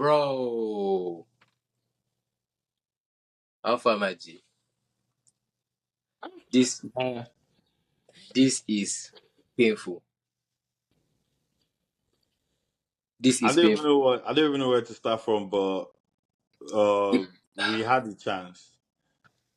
Bro. Alpha G. This this is painful. This I is don't even painful. know what I don't even know where to start from, but we had the chance.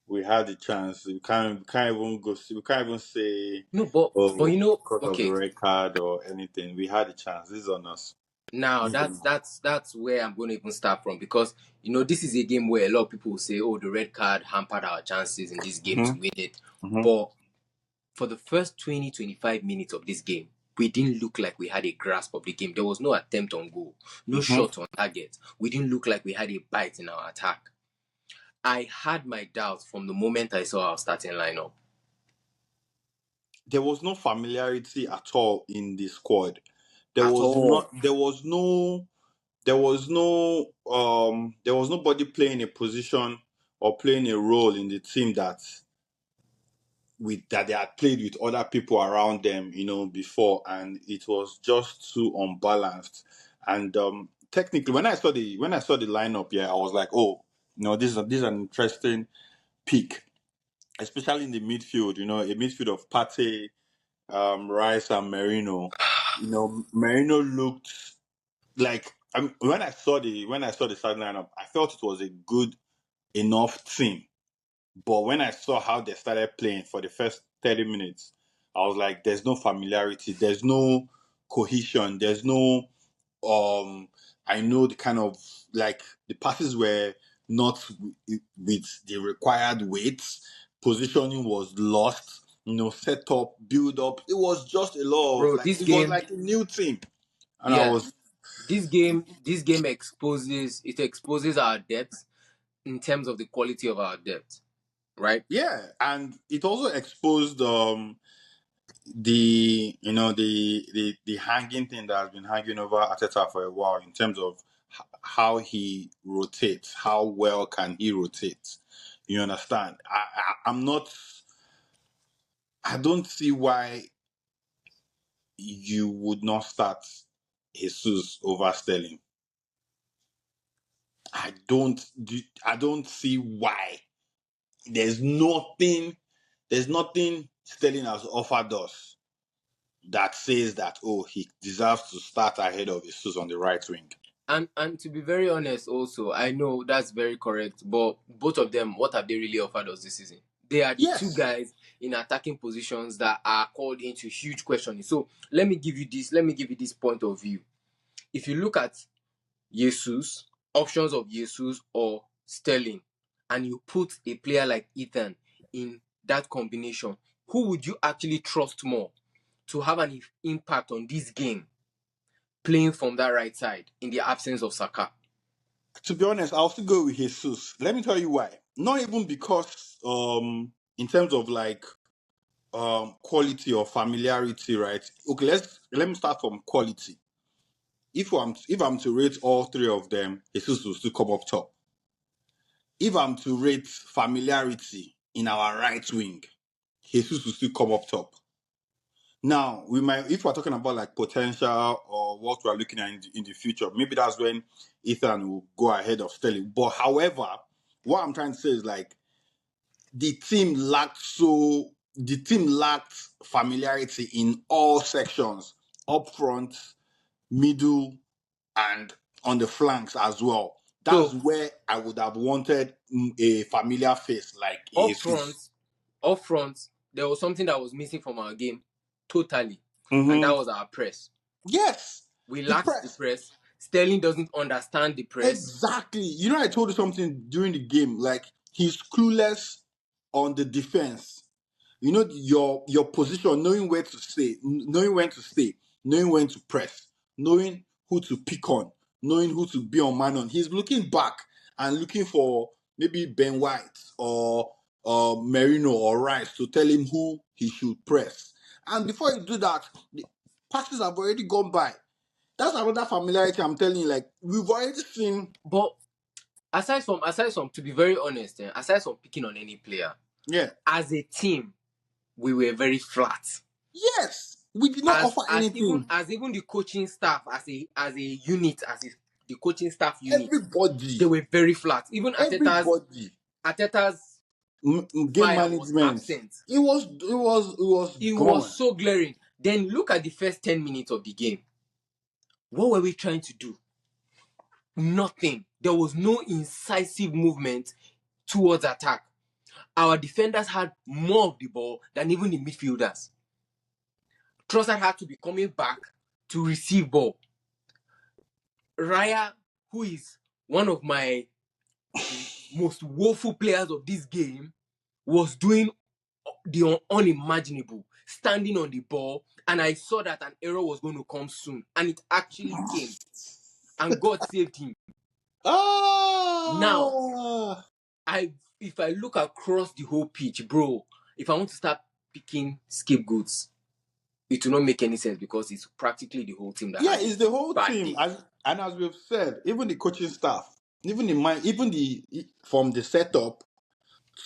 We had the chance. We can't even go. We can't even say, No, but oh, you know, because of the okay. red card or anything. We had the chance. This is on us. Now This is that's on us. that's that's where I'm going to even start from because this is a game where a lot of people will say, "Oh, the red card hampered our chances in this game to Mm-hmm. win it." Mm-hmm. But for the first 20-25 minutes of this game, we didn't look like we had a grasp of the game. There was no attempt on goal, no Mm-hmm. shot on target. We didn't look like we had a bite in our attack. I had my doubts from the moment I saw our starting lineup. There was no familiarity at all in the squad. There At was all. not. There was no. There was no. There was nobody playing a position or playing a role in the team that they had played with other people around them, before, and it was just too unbalanced. And technically, when I saw the lineup, yeah, I was like, oh, this is an interesting pick, especially in the midfield. A midfield of Pate, Rice, and Merino. Merino looked like, when I saw the starting lineup, I felt it was a good enough team. But when I saw how they started playing for the first 30 minutes, I was like, there's no familiarity, there's no cohesion, there's no I know the kind of, like, the passes were not with the required weights, positioning was lost, set up, build up. It was just a lot of, Bro, like, this it was game, like a new team. And I yeah, was this game exposes our depth in terms of the quality of our depth, right? yeah, and it also exposed the hanging thing that has been hanging over Ateta for a while, in terms of how he rotates, how well can he rotate. You understand? I'm not. I don't see why you would not start Jesus over Sterling. I don't see why. There's nothing. There's nothing Sterling has offered us that says that, oh, he deserves to start ahead of Jesus on the right wing. And to be very honest, also, I know that's very correct, but both of them, what have they really offered us this season? They are the two Yes. guys in attacking positions that are called into huge questioning. So let me give you this point of view. If you look at Jesus, options of Jesus or Sterling, and you put a player like Ethan in that combination, who would you actually trust more to have an impact on this game playing from that right side in the absence of Saka? To be honest, I'll still go with Jesus. Let me tell you why. Not even because in terms of, like, quality or familiarity, right? Okay, let me start from quality. If I'm to rate all three of them, Jesus will still come up top. If I'm to rate familiarity in our right wing, Jesus will still come up top. Now, if we're talking about, like, potential or what we're looking at in the future, maybe that's when Ethan will go ahead of Sterling. But however, what I'm trying to say is, like, the team lacked familiarity in all sections, up front, middle, and on the flanks as well. That's So where I would have wanted a familiar face like up Jesus. front, up front, there was something that was missing from our game totally, and that Mm-hmm. was our press. Yes, We the lacked the press. press. Sterling doesn't understand the press. Exactly. I told you something during the game. Like, he's clueless on the defense. Your position, knowing where to stay, knowing when to stay, knowing when to press, knowing who to pick on, knowing who to be on man on. He's looking back and looking for maybe Ben White or Merino or Rice to tell him who he should press. And before you do that, the passes have already gone by. That's another familiarity I'm telling you. Like, we've already seen. But aside from to be very honest, aside from picking on any player, Yeah. as a team, we were very flat. Yes. We did not As offer as even anything. as even the coaching staff as a unit, the coaching staff unit, Everybody. they were very flat. Even Everybody. Ateta's Game fire was management. absent. It was It gone. was so glaring. Then look at the first 10 minutes of the game. What were we trying to do? Nothing. There was no incisive movement towards attack. Our defenders had more of the ball than even the midfielders. Trossard had to be coming back to receive ball. Raya, who is one of my most woeful players of this game, was doing the unimaginable, standing on the ball, and I saw that an error was going to come soon, and it actually came, and God saved him. Now, Ah, if I look across the whole pitch, bro, if I want to start picking scapegoats, it will not make any sense because it's practically the whole team that yeah, had a it's the whole bad team. day. As we've said, even the coaching staff, even the from the setup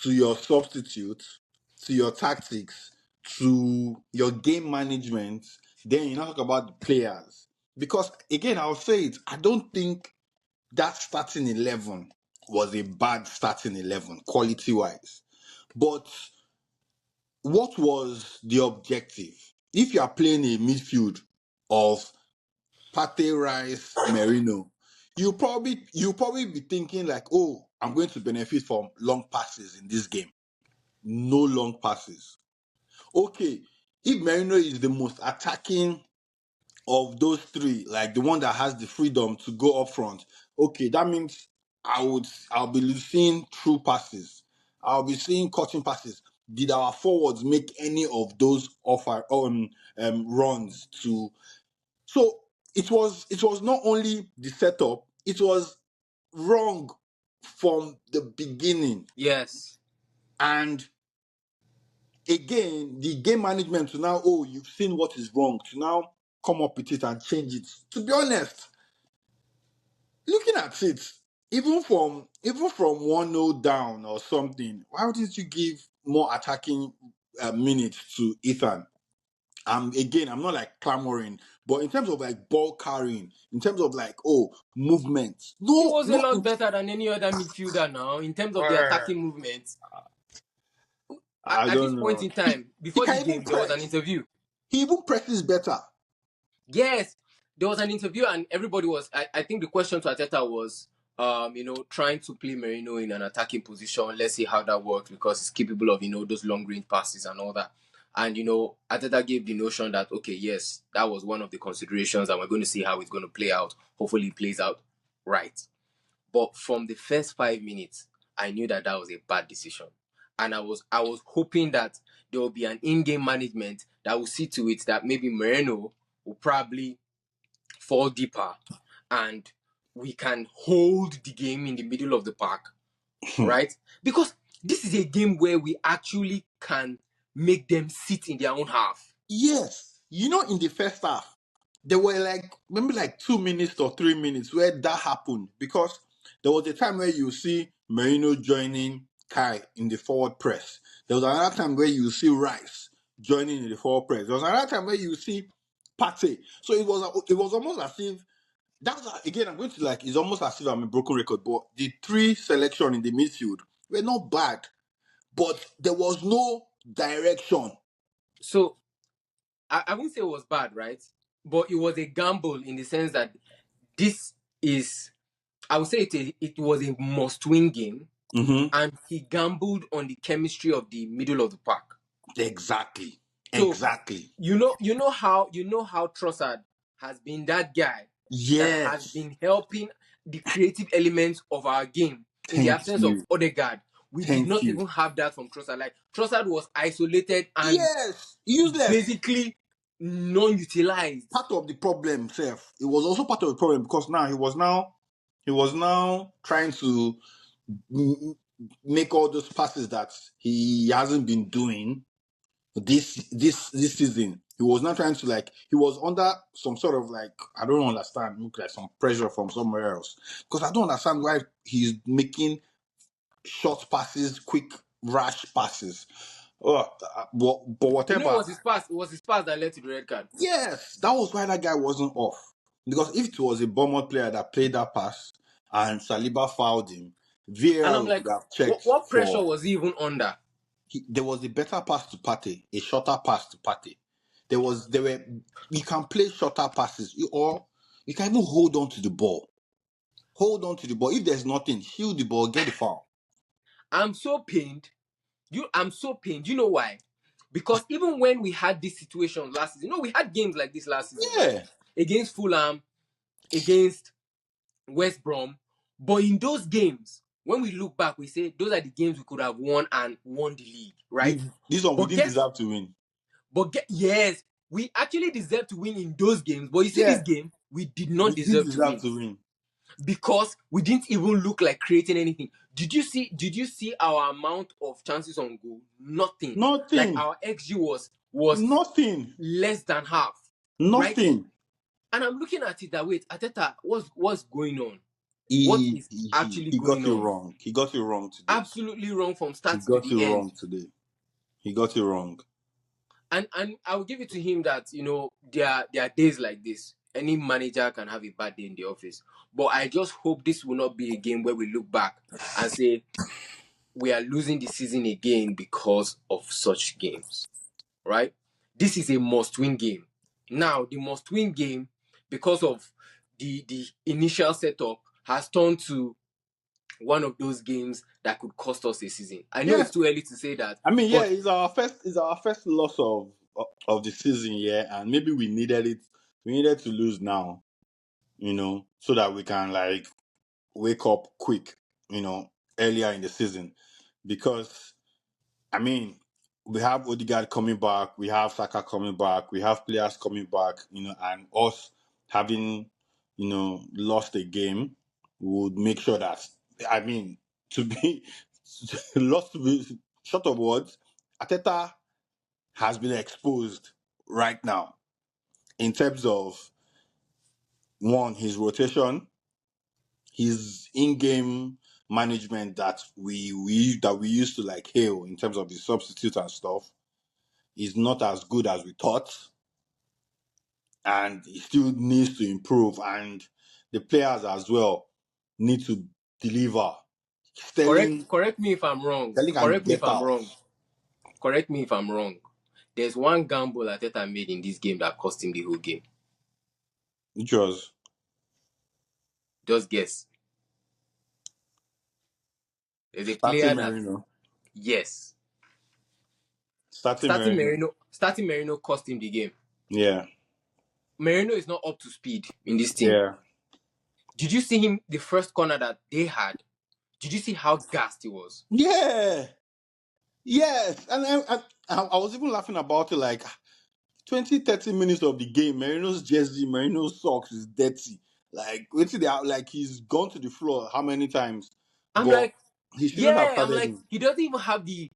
to your substitute, to your tactics, to your game management, then you now talk about the players. Because again, I'll say it, I don't think that starting 11 was a bad starting 11, quality wise. But what was the objective? If you are playing a midfield of Pate, Rice, Merino, you probably be thinking like, oh, I'm going to benefit from long passes in this game. No long passes. Okay, if Merino is the most attacking of those three, like the one that has the freedom to go up front, okay, that means I'll be seeing true passes. I'll be seeing cutting passes. Did our forwards make any of those offer runs to? So it was not only the setup, it was wrong from the beginning. Yes. And again, the game management to now, oh, you've seen what is wrong, to now come up with it and change it. To be honest, looking at it, even from 1-0 down or something, why wouldn't you give more attacking minutes to Ethan? Again, I'm not like clamoring, but in terms of like ball carrying, in terms of like movement, He no, was a no. lot better than any other midfielder now in terms of the attacking movements. I At this don't point know. in time, He before the can even game, there was an press. interview. He even presses better. Yes, there was an interview, and everybody was. I think the question to Ateta was, trying to play Merino in an attacking position. Let's see how that works because he's capable of those long range passes and all that. And Ateta gave the notion that okay, yes, that was one of the considerations, and we're going to see how it's going to play out. Hopefully, it plays out right. But from the first 5 minutes, I knew that was a bad decision, and I was hoping that there will be an in-game management that will see to it that maybe Moreno will probably fall deeper, and we can hold the game in the middle of the park, right? Because this is a game where we actually can make them sit in their own half. Yes. In the first half, there were maybe 2 minutes or 3 minutes where that happened because there was a time where you see Merino joining Kai in the forward press. There was another time where you see Rice joining in the forward press. There was another time where you see Pate. So it was almost as if again, I'm going to it's almost as if I'm a broken record, but the three selection in the midfield were not bad, but there was no direction. So I wouldn't say it was bad, right? But it was a gamble in the sense that this is, I would say it was a must-win game, and he gambled on the chemistry of the middle of the park. Exactly. So Exactly. you know how Trossard has been that guy that has Yes. been helping the creative elements of our game in the Thank absence of you. Odegaard. We did Thank not you. even have that from Trossard. Like Trossard was isolated and Yes. Useless. basically non-utilized. Part of the problem, self. It was also part of the problem because now he was now trying to make all those passes that he hasn't been doing this season. He was not trying to he was under some sort of I don't understand, look like some pressure from somewhere else. Because I don't understand why he's making short passes, quick, rash passes. But It whatever. was his pass. It was his pass that led to the red card. Yes, that was why that guy wasn't off. Because if it was a Bournemouth player that played that pass and Saliba fouled him, And VAR I'm like, would have checked what pressure for. was he even under? There was a better pass to Partey, a shorter pass to Partey. There were you can play shorter passes, or you can even hold on to the ball. Hold on to the ball. If there's nothing, shield the ball, get the foul. I'm so pained. I'm so pained. You know why? Because even when we had this situation last season, we had games like this last season, right? Yeah. Against Fulham, against West Brom. But in those games, when we look back, we say those are the games we could have won and won the league, right? This one we But didn't deserve to win. yes, we actually deserve to win in those games. But you see, this Yeah. game, we did We not didn't deserve to deserve win to win. because we didn't even look like creating anything. Did you see our amount of chances on goal? Nothing. Like Nothing. our XG was Nothing. less than half, right? Nothing. And I'm looking at it that wait, Ateta, what's going on? What He, is he actually he got going it on? wrong. He got it wrong today. Absolutely wrong from He start to got it the end. wrong today. He got it wrong. And I will give it to him that there are days like this. Any manager can have a bad day in the office. But I just hope this will not be a game where we look back and say we are losing the season again because of such games. Right? This is a must-win game. Now, the must-win game, because of the initial setup, has turned to one of those games that could cost us a season. I know Yeah. it's too early to say that, I mean, yeah, but it's our first loss of the season, yeah, and maybe we needed it. We needed to lose now, so that we can like wake up quick, earlier in the season, because I mean, we have Odegaard coming back, we have Saka coming back, we have players coming back, and us having, lost a game would make sure that, I mean, to be lost to be short of words, Ateta has been exposed right now in terms of one, his rotation, his in-game management that we used to like hail in terms of the substitute and stuff is not as good as we thought, and he still needs to improve, and the players as well need to deliver. Sterling, correct me if I'm wrong. Sterling can Correct me get if I'm out. wrong. Correct me if I'm wrong. There's one gamble Ateta made in this game that cost him the whole game. Which was Just guess. There's a starting player that Merino. yes, Starting Merino. starting Merino cost him the game. Yeah. Merino is not up to speed in this team. Yeah. Did you see him the first corner that they had? Did you see how gassed he was? Yeah. Yes. And I was even laughing about it, like 20, 30 minutes of the game, Merino's jersey, Merino's socks is dirty. Like, wait till they are like he's gone to the floor how many times? I'm But like, he shouldn't have yeah, I'm started like, him. he doesn't even have the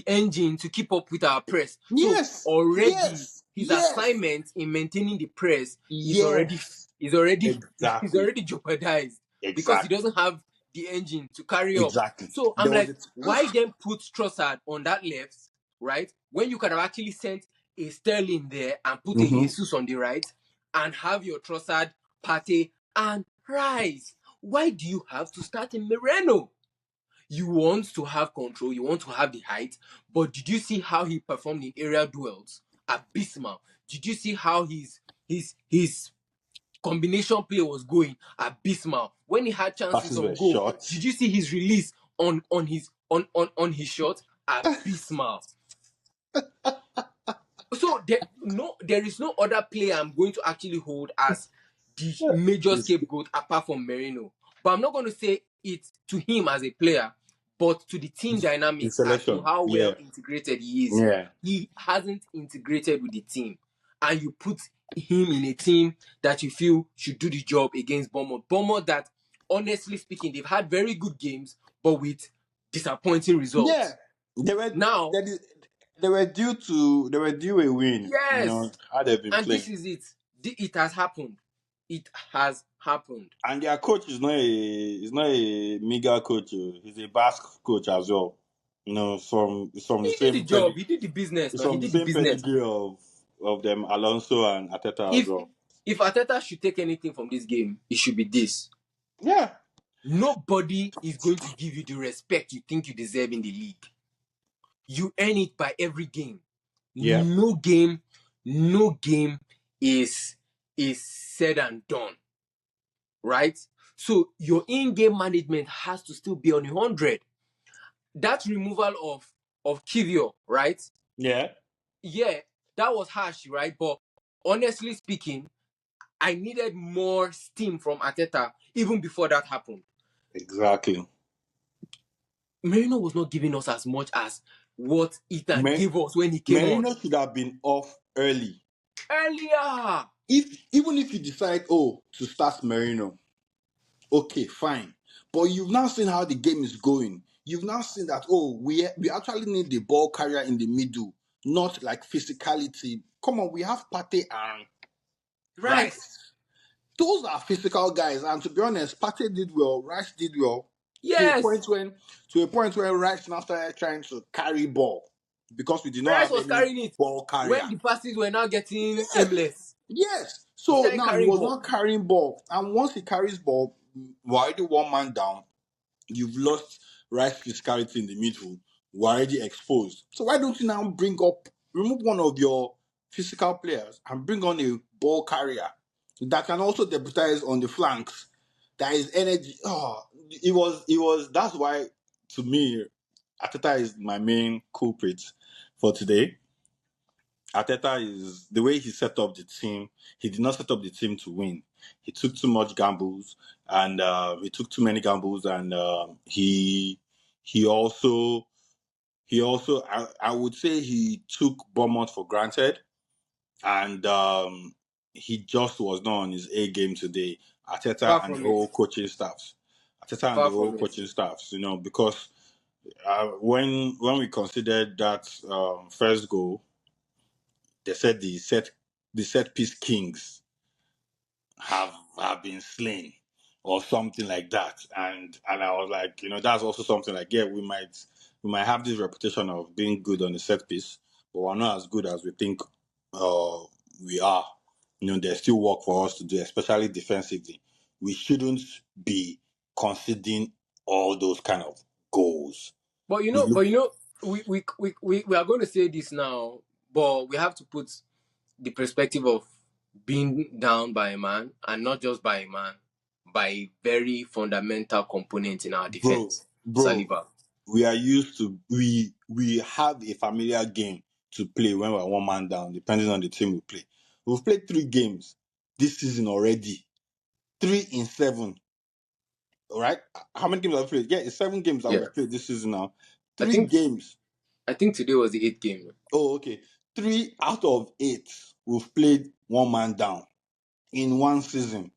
engine to keep up with our press. So Yes, already yes, his yes, assignment in maintaining the press is already yes. is already is Exactly. already jeopardized because he Exactly. doesn't have the engine to carry up. Exactly. So I'm There was like, a why then put Trossard on that left, right? When you could have actually sent a Sterling there and put a Mhm. Jesus on the right and have your Trossard, Partey, and Rice. Why do you have to start in Moreno? You want to have control, you want to have the height, but did you see how he performed in aerial duels? Abysmal. Did you see how his combination play was going? Abysmal. When he had chances passes on were goal, short. did you see his release on his shot? Abysmal. So there is no other player I'm going to actually hold as the major It's scapegoat apart from Merino. But I'm not going to say it to him as a player, but to the team the dynamics as to selection. how well Yeah. integrated he is. Yeah. He hasn't integrated with the team. And you put him in a team that you feel should do the job against Bournemouth. Bournemouth that, honestly speaking, they've had very good games, but with disappointing Yeah. results. They were Now, that is they were due a win, yes, how they've been and this playing. is it. It has happened. It has happened. And their coach is not a mega coach. He's a Basque coach as well. From the He did the same job. He did the business. it's Now he from the did the same business. pedigree of them, Alonso and Ateta as If well. If Arteta should take anything from this game, it should be this. Yeah. Nobody is going to give you the respect you think you deserve in the league. You earn it by every game. Yeah. No game, no game is said and done. Right? So your in-game management has to still be on 100. That removal of Kivio, right? Yeah. Yeah, that was harsh, right? But honestly speaking, I needed more steam from Arteta even before that happened. Exactly. Merino was not giving us as much as what Ethan Me- gave us when he came on. Merino should have been off early. Earlier! Even if you decide, to start Merino, okay, fine. But you've now seen how the game is going. You've now seen that, we actually need the ball carrier in the middle, not like physicality. Come on, we have Partey and Right. Rice. Those are physical guys, and to be honest, Partey did well, Rice did well. Yes. To a point where Rice now started trying to carry ball because we did not Rice have was any carrying it ball carrier. when the passes were now getting Yes, aimless. yes. He So started now he carrying was ball. not carrying ball, and once he carries ball, we're already one man down. You've lost Rice physicality in the middle. We're already exposed. So why don't you now remove one of your physical players and bring on a ball carrier that can also deputize on the flanks? That is energy. That's why, to me, Ateta is my main culprit for today. Ateta is the way he set up the team. He did not set up the team to win. He took too much gambles, and he took too many gambles, and he also I would say he took Bournemouth for granted, and he just was not on his A game today. Far Ateta and the from it. whole coaching staffs. Ateta and the Far whole from it. coaching staffs. Because when we considered that first goal, they said the set piece kings have been slain or something like that, and I was like, that's also something like, yeah, we might have this reputation of being good on the set piece, but we're not as good as we think uh we are. There's still work for us to do, especially defensively. We shouldn't be conceding all those kind of goals. But We look we are going to say this now, but we have to put the perspective of being down by a man, and not just by a man, by a very fundamental component in our bro defense, bro Saliba. we are used to we have a familiar game to play when we're one man down, depending on the team we play. We've played 3 games this season already. 3 in 7. All right. How many games have we played? Yeah, it's 7 games that Yeah, we've played this season now. I Three think games. I think today was the 8th game. Oh, okay. 3 out of 8 we've played one man down in one season.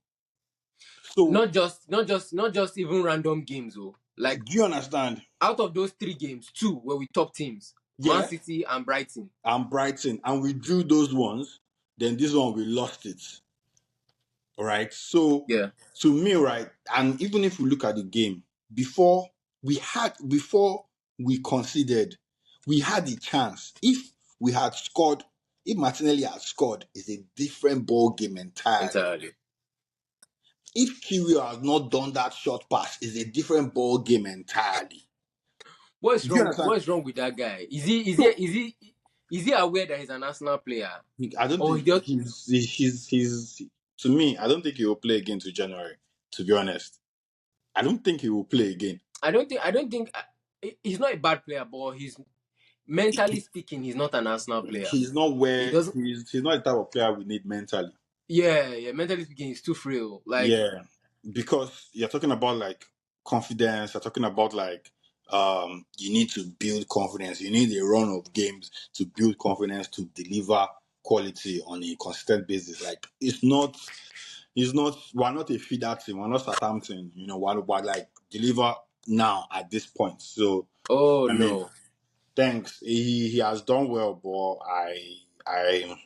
So Not just even random games, oh. Like, do you understand? out of those 3 games, 2 were with top teams, Man Yeah. City and Brighton. And Brighton, and we drew those ones. Then this one we lost it. All right. So Yeah, to me, right, and even if we look at the game, before before we conceded, we had the chance. If we had scored, if Martinelli had scored, it's a different ball game entirely. entirely. If Kiwior has not done that short pass, it's a different ball game entirely. What is Do you wrong? understand? What is wrong with that guy? So Is he aware that he's an Arsenal player, I don't or he think just? he's to me, I don't think he will play again to January, to be honest. I don't think he will play again. I don't think he's not a bad player, but he's mentally speaking, he's not an Arsenal player. He's not He where doesn't. he's not the type of player we need mentally. Yeah. Mentally speaking, he's too frail. Like, Yeah, because you're talking about like confidence. You're talking about like you need to build confidence. You need a run of games to build confidence to deliver quality on a consistent basis. Like it's not. We're not a feeder team. We're not Southampton. We're like deliver now at this point. So oh I mean, no, thanks. He has done well, but I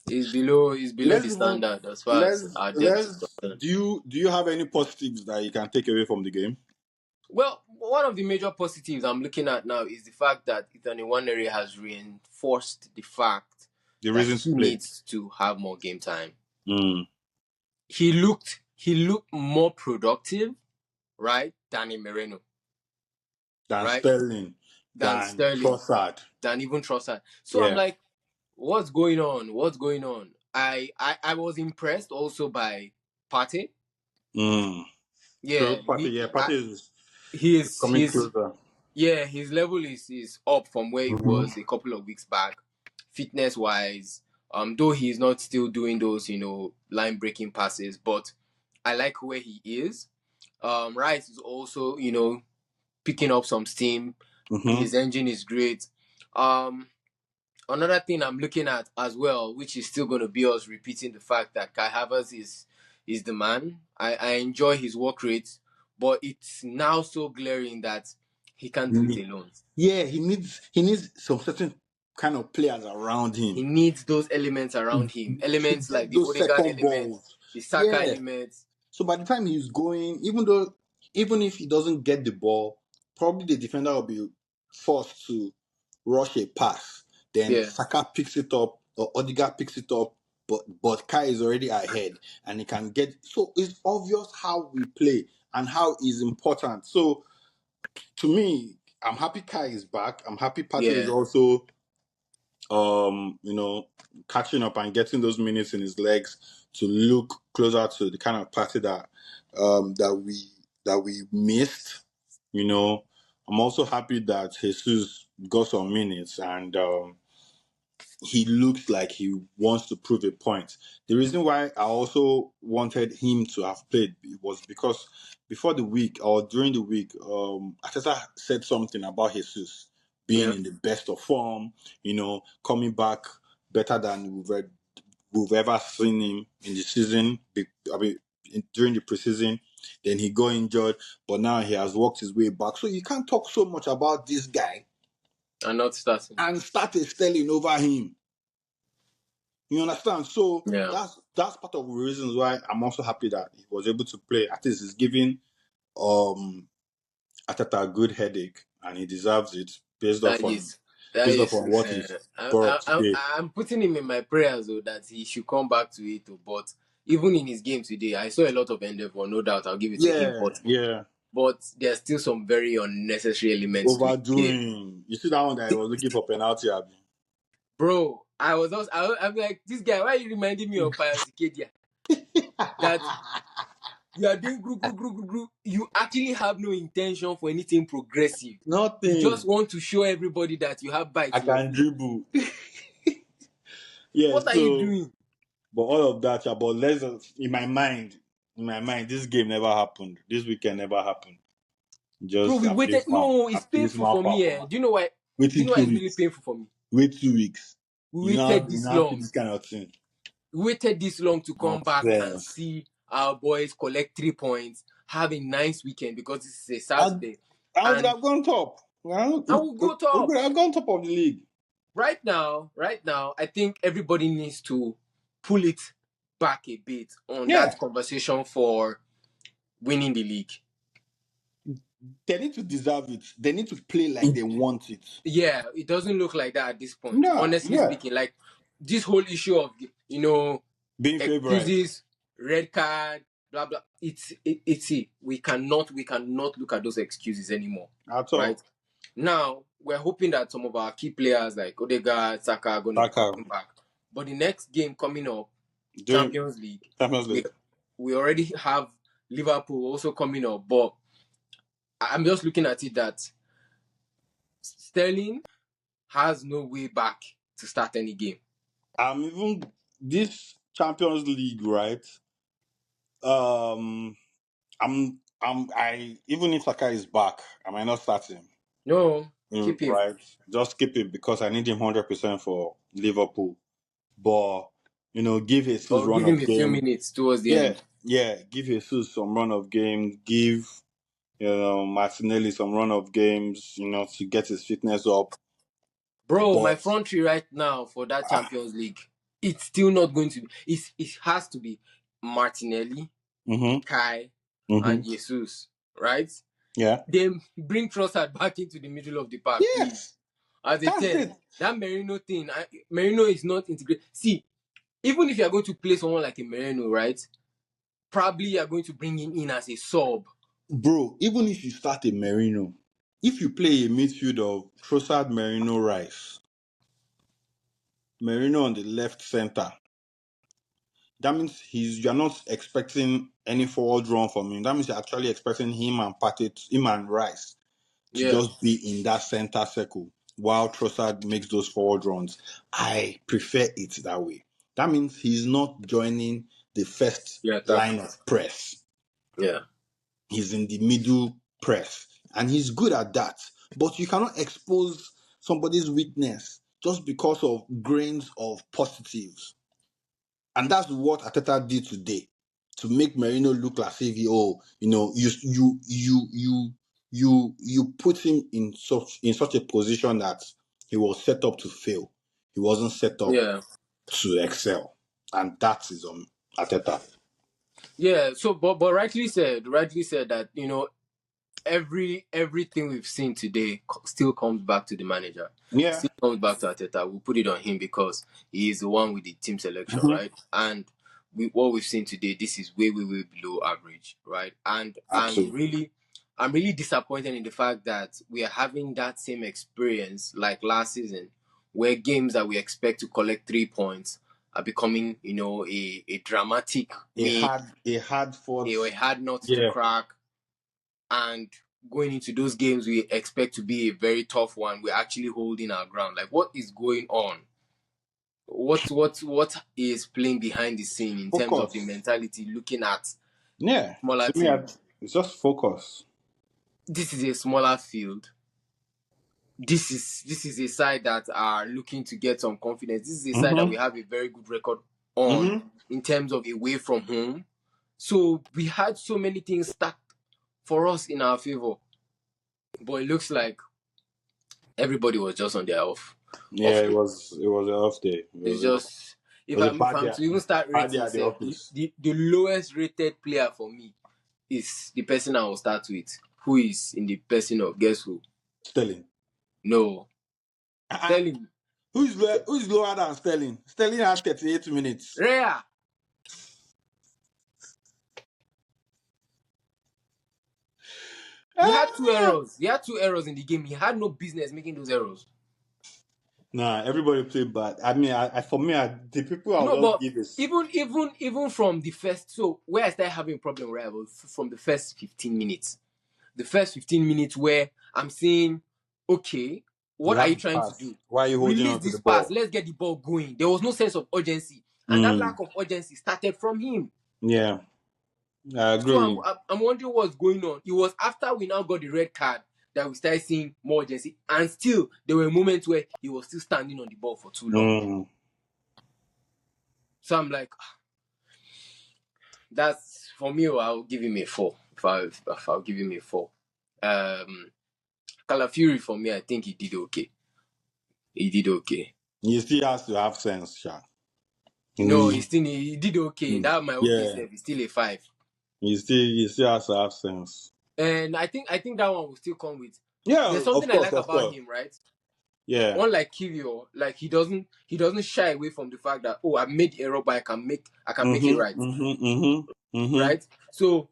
he's below let's the even standard as far as let's our depth is let's concerned. do you have any positives that you can take away from the game? Well, one of the major positives I'm looking at now is the fact that Ethan Nwaneri has reinforced the fact The that reason to he play. needs to have more game time. Mm. He looked more productive, right, than in Moreno, Than right, Sterling, than than Sterling, Trossard. than even Trossard. So I'm Yeah. like, what's going on? What's going on? I was impressed also by Partey. Mm. Yeah, True. Partey, yeah, Partey is coming he's closer. yeah, his level is up from where he Mm-hmm. was a couple of weeks back, fitness wise. Though he's not still doing those, line breaking passes, but I like where he is. Rice is also, picking up some steam. Mm-hmm. His engine is great. Um, Another thing I'm looking at as well, which is still going to be us repeating the fact that Kai Havertz is the man. I enjoy his work rate, but it's now so glaring that he can't do it alone. Yeah, he needs some certain kind of players around He him needs those elements around him. to Elements like get the those Odegaard second elements, balls. the Saka Yeah. elements. So by the time he's going, even if he doesn't get the ball, probably the defender will be forced to rush a pass. Then Yeah. Saka picks it up or Odegaard picks it up, but Kai is already ahead and he can get. So it's obvious how we play and how is important. So to me, I'm happy Kai is back. I'm happy Partey is Yeah. also you know, catching up and getting those minutes in his legs to look closer to the kind of party that we missed. You know, I'm also happy that Jesus got some minutes and he looks like he wants to prove a point. The reason why I also wanted him to have played was because before the week or during the week, Ateta said something about Jesus being Yeah. in the best of form, coming back better than we've ever seen him in the season. I mean, during the preseason, then he got injured, but now he has worked his way back. So you can't talk so much about this guy And not starting. and start a Sterling over him. You understand? So Yeah. that's part of the reasons why I'm also happy that he was able to play. At least it's giving um Ateta a good headache, and he deserves it based off That on is that based off is on what he's brought today. I'm putting him in my prayers though that he should come back to it. But even in his game today, I saw a lot of endeavor, no doubt. I'll give it to him. Yeah, yeah. But there's still some very unnecessary elements to his game. Overdoing. You see that one that I was looking for penalty, Abi? Bro, I'm like, this guy, why are you reminding me of Pius Ikedia? That you are doing group. You actually have no intention for anything progressive. You just Nothing. want to show everybody that you have I bites in your can food. dribble. Yeah, What are you so doing? but all of that, yeah, but in my mind, this game never happened. This weekend never happened. Bro, Just we waited. No, it's painful abysmal for me. Eh. performance. Do you know why? Do you Waiting know why two it's really weeks. painful for me? Wait 2 weeks. We You now waited you this now see long. this kind of thing. We waited this long to come Not back and fair. see our boys collect 3 points, have a nice weekend because this is a And Saturday, I would and have gone top. Well, I will go we top. would have gone top of the league. Right now, I think everybody needs to pull it back a bit on Yeah. that conversation for winning the league. They need to deserve it. They need to play like they want it. Yeah, it doesn't look like that at this point. Yeah, Honestly yeah. speaking, like this whole issue of Being favourites. excuses, red card, blah blah. It's it. We cannot look at those excuses anymore. At Right all. now, we're hoping that some of our key players like Odegaard, Saka are going to be Saka coming back. But the next game coming up, during Champions League, Champions we League. we already have Liverpool also coming up. But I'm just looking at it that Sterling has no way back to start any game. Even this Champions League, right? Um, I even if Saka is back, I might not start him. No, keep him. Right, just keep it because I need him 100% for Liverpool. But give Jesus Or run give him of a few game. minutes towards the Yeah, end. yeah, give Jesus some run of game. Give Martinelli some run of games. To get his fitness up. Bro, my But front three right now for that Champions League, it's still not going to be. It has to be Martinelli, mhm, Kai, and mhm, Jesus, right? yeah, Then bring Trossard back into the middle of the park, please. yes, As a that's 10, it. that Merino thing, Merino is not integrated. See, Even if you are going to play someone like a Moreno, right? Probably you are going to bring him in as a sub. Bro, even if you start a Merino, if you play a midfield of Trossard, Merino, Rice, Merino on the left center, that means you're not expecting any forward run from him. That means you're actually expecting him and Rice to Yeah, just be in that center circle while Trossard makes those forward runs. I prefer it that way. That means he's not joining the first yeah, attack. line of press. Yeah, He's in the middle press, and he's good at that. But you cannot expose somebody's weakness just because of grains of positives. And that's what Ateta did today to make Merino look like if you put him in such a position that he was set up to fail. He wasn't set up yeah, to excel, and that is on Ateta. yeah. So, but rightly said that everything we've seen today still comes back to the manager. Yeah. Still comes back to Ateta. We'll put it on him because he is the one with the team selection, Mhm. right? And what we've seen today, this is way, way, way below average, right? And Absolutely. I'm really disappointed in the fact that we are having that same experience like last season, where games that we expect to collect 3 points are becoming, a dramatic A win, hard fought. a hard nut to Yeah. crack, and going into those games we expect to be a very tough one, we're actually holding our ground. Like, what is going on? What is playing behind the scene in terms of the Focus. mentality looking at Yeah. smaller To me, team? it's just focus. This is a smaller field. This is a side that are looking to get some confidence. This is a side that we Mm-hmm. have a very good record on Mm-hmm. in terms of away from home. So we had so many things stacked for us in our favor, but it looks like everybody was just on their Yeah, off it day. was a off day. It's just, It if was a I'm to even start bad day rating at the self, office. the lowest rated player for me is the person I will start with, who is in the person of, guess who? Sterling. No, Uh-uh. Sterling. Who's lower than Sterling? Sterling had 38 minutes. Rare. He had two Ah! errors. He had two errors in the game. He had no business making those errors. Nah, everybody played bad. I mean, for me, the people I'll No, just but give this. even from the first, so where I started having a problem, right, was from the first 15 minutes. The first 15 minutes where I'm saying, okay, You what are have you the trying to pass. do? Why are you holding Release on to this the pass. ball? Let's get the ball going. There was no sense of urgency. And that Mm, lack of urgency started from him. yeah, I So agree. I'm wondering what's going on. It was after we now got the red card that we started seeing more urgency. And still, there were moments where he was still standing on the ball for too long. Mm. So I'm like, that's, for me, I'll give him a 4. If I'll give him a 4. Calafury, for me, I think he did okay. He did okay. He still has to have sense, Sha. No, He, he did okay. That my okay yeah, self is still a 5. he still has to have sense. And I think that one will still come with. Yeah, There's something I like of about course. him, right? Yeah. Unlike Kirio, like he doesn't shy away from the fact that, I made the error, but I can make it right. Right? So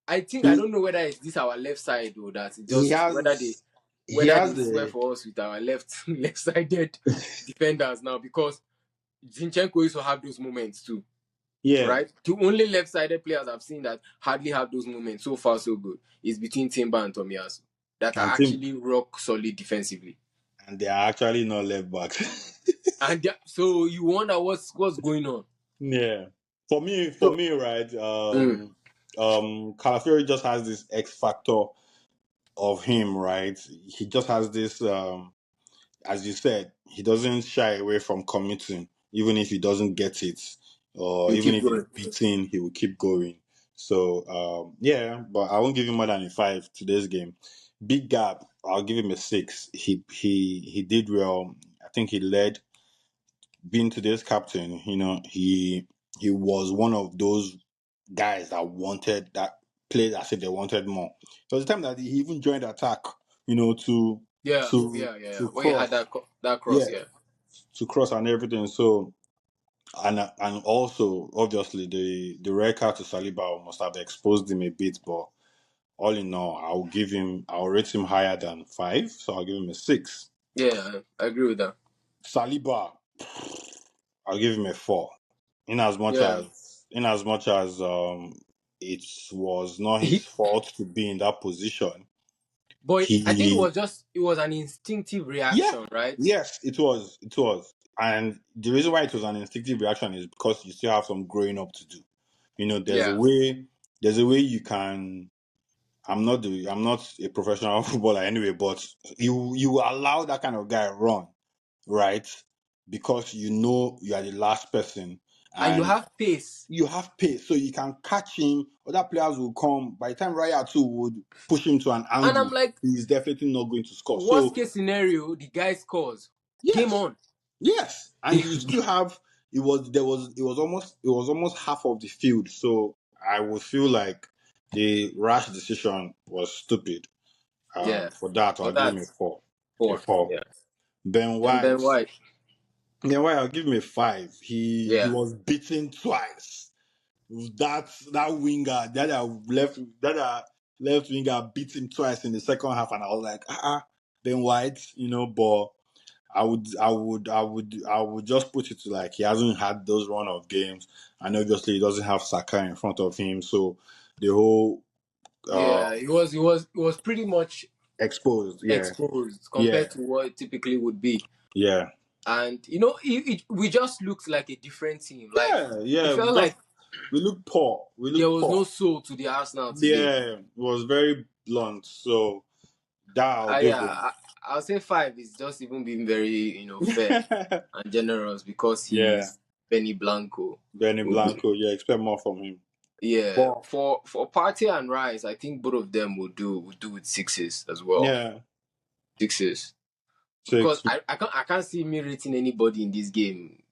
I He don't know whether it's this our left side, or that it he just whether they has he whether has they swear the for us with our left-sided defenders now, because Zinchenko used to have those moments too. yeah, Right? The only left-sided players I've seen that hardly have those moments, so far so good, is between Timber and Tomiyasu, that are and team actually rock solid defensively. and they are actually not left backs. And so you wonder what's going on. Yeah. For So me, right, mm, Calafiori just has this X factor of him, right? He just has this as you said, he doesn't shy away from committing, even if he doesn't get it, or you even keep if he's going. beaten, he will keep going. So yeah, but I won't give him more than a 5 today's game. Big gap, I'll give him a 6. He did well. I think he led. Being today's captain, he was one of those guys that played as if they wanted more. So the time that he even joined the attack, to Yeah, to yeah, yeah, yeah. to Where you had cross, that cross, yeah, yeah. to cross and everything. So And also obviously the red card to Saliba must have exposed him a bit, but all in all, I'll rate him higher than 5, so I'll give him a 6. Yeah, I agree with that. Saliba, I'll give him a 4. In as much Yeah. as it was not his He, fault to be in that position. but I think He it was an instinctive Yeah, reaction, right? yes, it was. And the reason why it was an instinctive reaction is because you still have some growing up to do. There's a Yeah. way you can. I'm not a professional footballer anyway, but you allow that kind of guy run, right? Because you know you are the last person And you and have pace. you have pace, so you can catch him. Other players will come. By the time Raya too would push him to an And I'm angle, like, he's definitely not going to score. worst So case scenario, the guy scores. Game yes, on. yes, and you still have it was almost half of the field. So I would feel like the rash decision was stupid. Yeah. For that, I'll For give him that, a 4. A 4. 4. Yeah. Ben And Ben White, White. I'll give him a 5. He Yeah. was beaten twice. That winger, left winger beat him twice in the second half, and I was like, Ben White, but I would just put it to like he hasn't had those run of games, and obviously he doesn't have Saka in front of him, so the whole Yeah. It was pretty much exposed. Yeah, exposed yeah, compared to what it typically would be. yeah, And we just looked like a different team. Like yeah, it yeah. felt like We look poor. We there look was poor. no soul to the Arsenal today. Yeah, it was very blunt. So that I'll give Yeah, him. I'll say 5 is just even being very fair and generous because Yeah, he's Benny Blanco. Benny Blanco. Yeah, expect more from him. Yeah, But for Partey and Rice, I think both of them will do with sixes as well. yeah, Sixes because 6. I can't see me rating anybody in this game.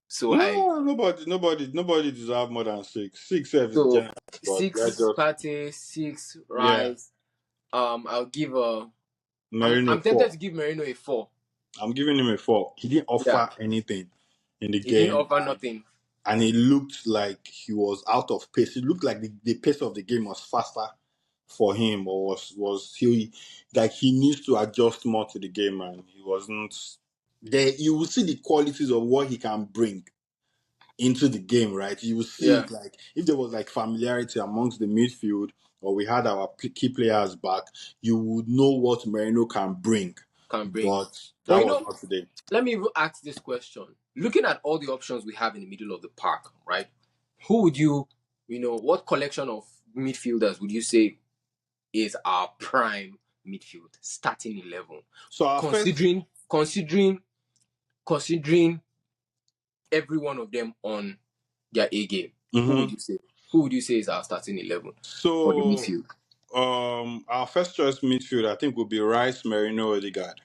So I No, nobody deserve more than 6. 6 self is so generous, but let's 6 just Partey, 6 yeah. Rice. I'll give a. I'm Merino I'm tempted 4. to give Merino a 4. I'm giving him a 4. He didn't Yeah, offer anything in the he didn't game, offer nothing. and it looked like he was out of pace. It looked like the pace of the game was faster for him, or was he like he needs to adjust more to the game, and he wasn't there. You will see the qualities of what he can bring into the game, right? You will see Yeah, it like if there was like familiarity amongst the midfield, or we had our key players back, you would know what Merino can bring. can bring. But But that was not today. let me even ask this question. Looking at all the options we have in the middle of the park, right? Who would what collection of midfielders would you say is our prime midfield starting 11? So our first Considering every one of them on their A game. Who would Mhm. you say? Who would you say is our starting 11 for the So midfield? our first choice midfield I think would be Rice, Merino, Odegaard.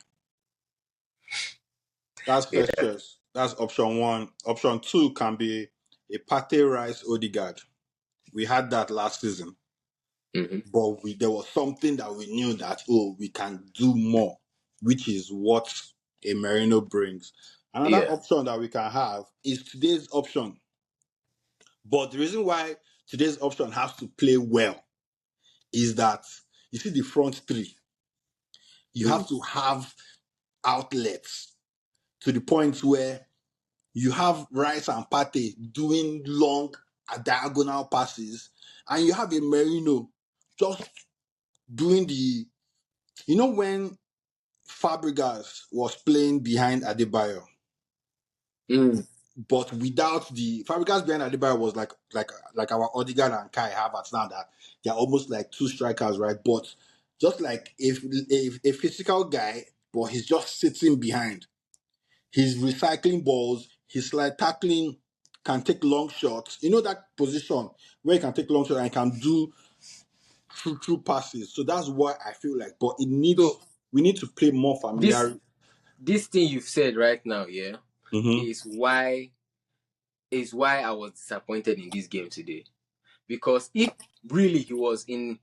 That's first Yeah. choice. That's option 1. Option 2 can be a Partey, Rice, Odegaard. We had that last season, Mm-hmm. but there was something that we knew that we can do more, which is what a Merino brings. Another Yeah. option that we can have is today's option. But the reason why today's option has to play well is that you see the front three. You Mm. have to have outlets to the point where you have Rice and Partey doing long diagonal passes, and you have a Merino just doing when Fabregas was playing behind Adebayo, Mm. but without the Fabregas behind Adebayo was like our Odegaard and Kai Havertz now, that they're almost like two strikers, right? But just like if a physical guy, but he's just sitting behind. He's recycling balls. He's like tackling, can take long shots. You know that position where he can take long shots and can do true passes. So that's what I feel like. But So we need to play more this familiar. this thing you've said right now, yeah, Mm-hmm. is why I was disappointed in this game today. Because if really he was in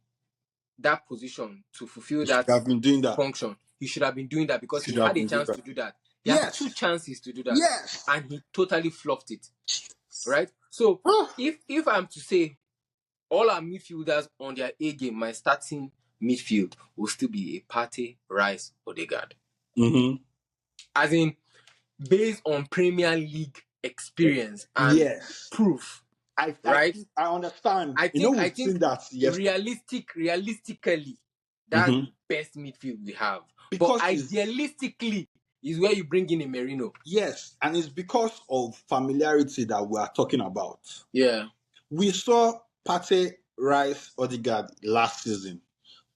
that position to fulfill He should that have been doing that. function, he should have been doing that He because should he have had a been doing chance that. to do that. He has two chances to do that, and he totally fluffed it. Right? So if I'm to say all our midfielders on their A game, my starting midfield will still be a Partey, Rice, Odegaard. Mm-hmm. As in, based on Premier League experience and proof. Right? I understand. I think seen that realistically, that's the best midfield we have. But idealistically is where you bring in a Merino. Yes, and it's because of familiarity that we are talking about. Yeah. We saw Partey, Rice, Odegaard last season.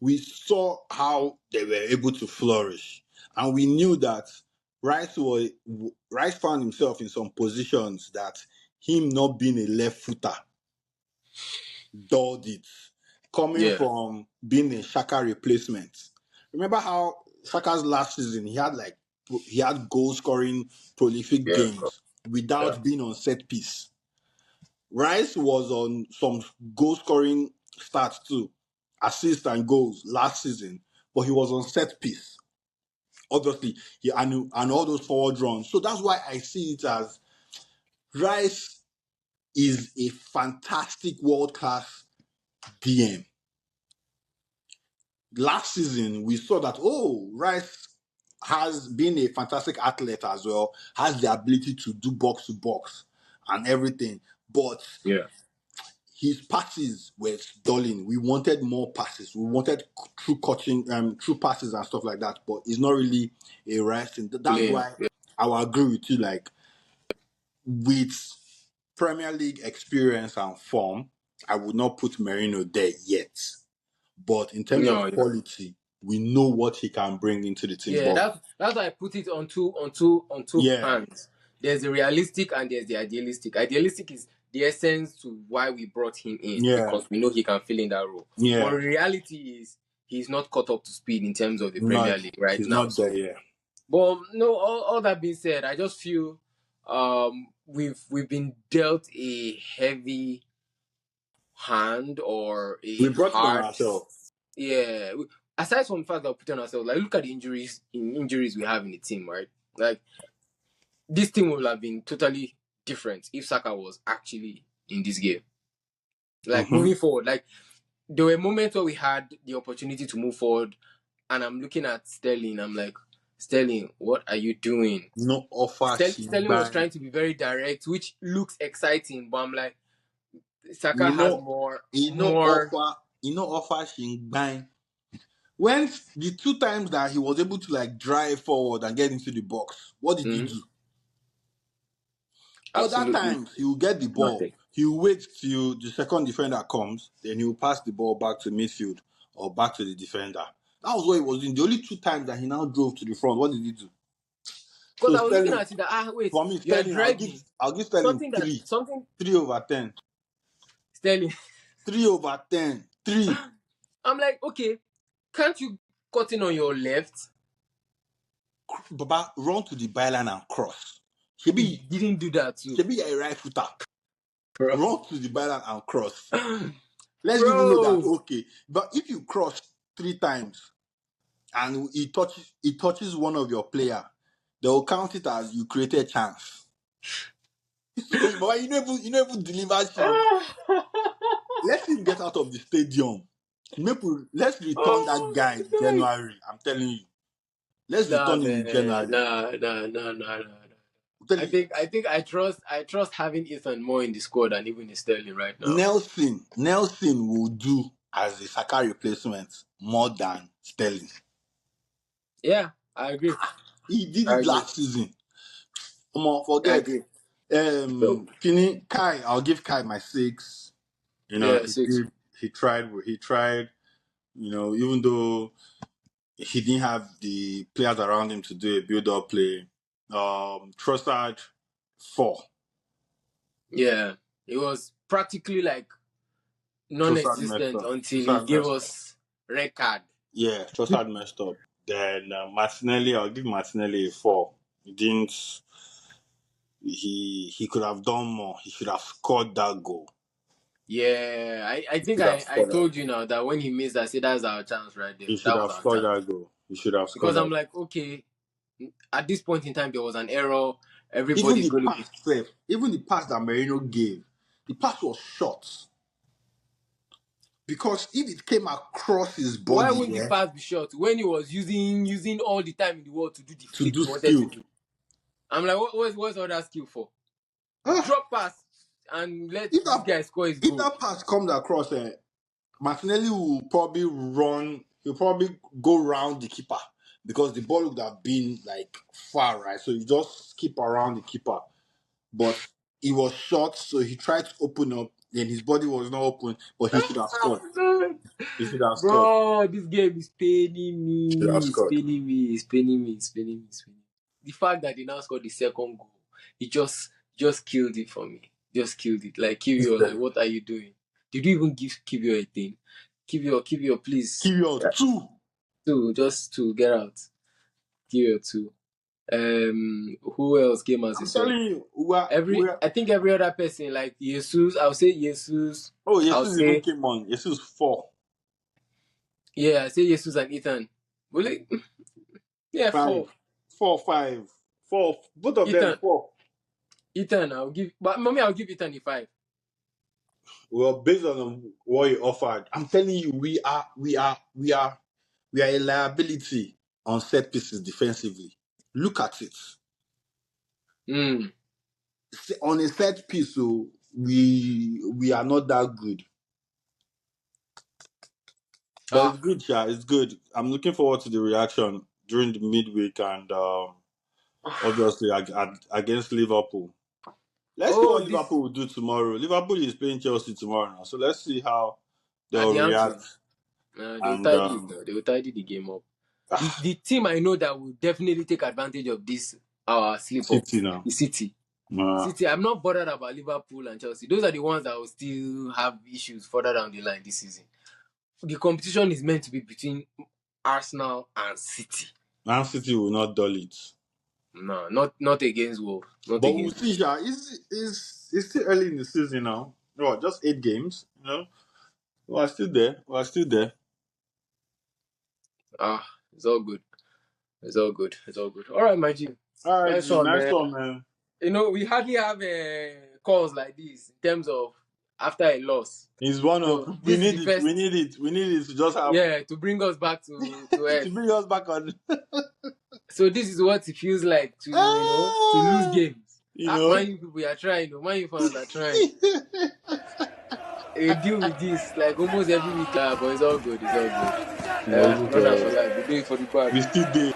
We saw how they were able to flourish. And we knew that Rice found himself in some positions that him not being a left footer dulled it. Coming from being a Shaka replacement. Remember how Shaka's last season, he had goal scoring prolific games without being on set piece. Rice was on some goal scoring stats too, assists and goals last season, but he was on set piece. Obviously, and all those forward runs. So that's why I see it as Rice is a fantastic world class DM. Last season, we saw that, Rice has been a fantastic athlete as well, has the ability to do box to box and everything. But his passes were stalling. We wanted more passes. We wanted true passes and stuff like that. But it's not really a Rice thing. That's why I will agree with you. Like, with Premier League experience and form, I would not put Merino there yet. But in terms of quality, we know what he can bring into the team. Yeah, that's why I put it on two hands. There's the realistic and there's the idealistic. Idealistic is the essence to why we brought him in, because we know he can fill in that role. But reality is he's not caught up to speed in terms of the Premier League right now. He's not there. But no, all that being said, I just feel we've been dealt a heavy hand or we brought it on ourselves. Yeah. Aside from the fact that we put on ourselves, like, look at the injuries we have in the team, right? Like, this team would have been totally different if Saka was actually in this game. Like, moving forward, like, there were moments where we had the opportunity to move forward, and I'm looking at Sterling, I'm like, Sterling, what are you doing? No offer. Sterling was trying to be very direct, which looks exciting, but I'm like, Saka has more. Offer Shingbang. When the two times that he was able to like drive forward and get into the box, what did he do? Other times he will get the ball, he will wait till the second defender comes, then he will pass the ball back to midfield or back to the defender. That was what he was doing. The only two times that he now drove to the front, what did he do? Because I was looking at it that wait, for me, Sterling, I'll give Sterling 3 over 10. Sterling 3 over 10. 3. I'm like, okay, can't you cut in on your left? Baba, run to the byline and cross. He didn't do that too. Shebi a right footer. Run to the byline and cross. Let's even know that, okay. But if you cross 3 times and it touches one of your player, they will count it as you created a chance. So, but you never deliver shit. Let him get out of the stadium. Let's return that guy in January. I'm telling you. Let's return him in January. No. I think I trust having Ethan more in the squad than even Sterling right now. Nelson will do as a Saka replacement more than Sterling. Yeah, I agree. He did it last season. Come on, forget. Kai, I'll give Kai my 6. You know, 6. He tried. You know, even though he didn't have the players around him to do a build-up play. Trossard 4. Yeah, it was practically like non-existent until he gave us red card. Yeah, Trossard messed up. Then Martinelli, I'll give Martinelli a 4. He didn't. He could have done more. He should have scored that goal. Yeah, I think I told you now that when he missed, I said that's our chance right there. He should have scored that goal. He should have scored. Because I'm like, okay, At this point in time, there was an error. Even Everybody's the going to be. pass, sef, even the pass that Merino gave, the pass was short. Because if it came across his Why body, wouldn't the pass be short when he was using all the time in the world to do the to fake do he wanted to skill. do? I'm like, what's all that skill for? Ah, Drop pass and let if this that guy score his if goal. that pass comes across, Martinelli will probably run. He'll probably go round the keeper because the ball would have been like far, right? So you just skip around the keeper. But he was short, so he tried to open up. Then his body was not open, but he should have scored. He should have scored. Bro, this game is paining Should have me. It's scored. paining me. It's paining me. It's paining me. It's paining me. The fact that they now scored the second goal, it just killed it for me. Just killed it. Like Kivio, like what are you doing? Did you even give Kivio a thing? Kivio, please. Kivio two. Just to get out. Kivio two. Who else came as a I'm sub? telling you, we're I think every other person like Jesus. I'll say Jesus. oh, I'll Jesus even say came on. Jesus 4. yeah. I say Jesus and Ethan. Will it? Yeah, 5, four. 4, 5, 4. Both of them Ethan, 4. I'll give, but mommy, I'll give Ethan a 5. Well, based on what you offered, I'm telling you, we are a liability on set pieces defensively. Look at it. Mm. On a set piece, so we are not that good. But it's good, yeah. It's good. I'm looking forward to the reaction during the midweek and obviously against Liverpool. Let's see Oh, what this Liverpool will do tomorrow. Liverpool is playing Chelsea tomorrow now, so let's see how at they'll the Anfield. react. They will And tidy it. They will tidy the game up. The team I know that will definitely take advantage of this our slip up City now. is City. Uh, City. I'm not bothered about Liverpool and Chelsea. Those are the ones that will still have issues further down the line this season. The competition is meant to be between Arsenal and City. Man City will not dull it. No, not against Wolves. Not But we'll against see, yeah. It's still early in the season now. Oh, just 8 games, you know. We're still there. We're still there. It's all good. It's all good. It's all good. All right, my G. All right, Nice G. one, Nice man. one, man. You know, we hardly have calls like this in terms of after a loss. It's one of So we this is need the it. first, We need it. We need it to just have to bring us back to to earth. bring us back on. So this is what it feels like to to lose games. You know. Man, you people are trying. Man, you fans are trying. We deal with this like almost every week, but it's all good. It's all good. Yeah, Not that for life. We do it for the bad. we still did.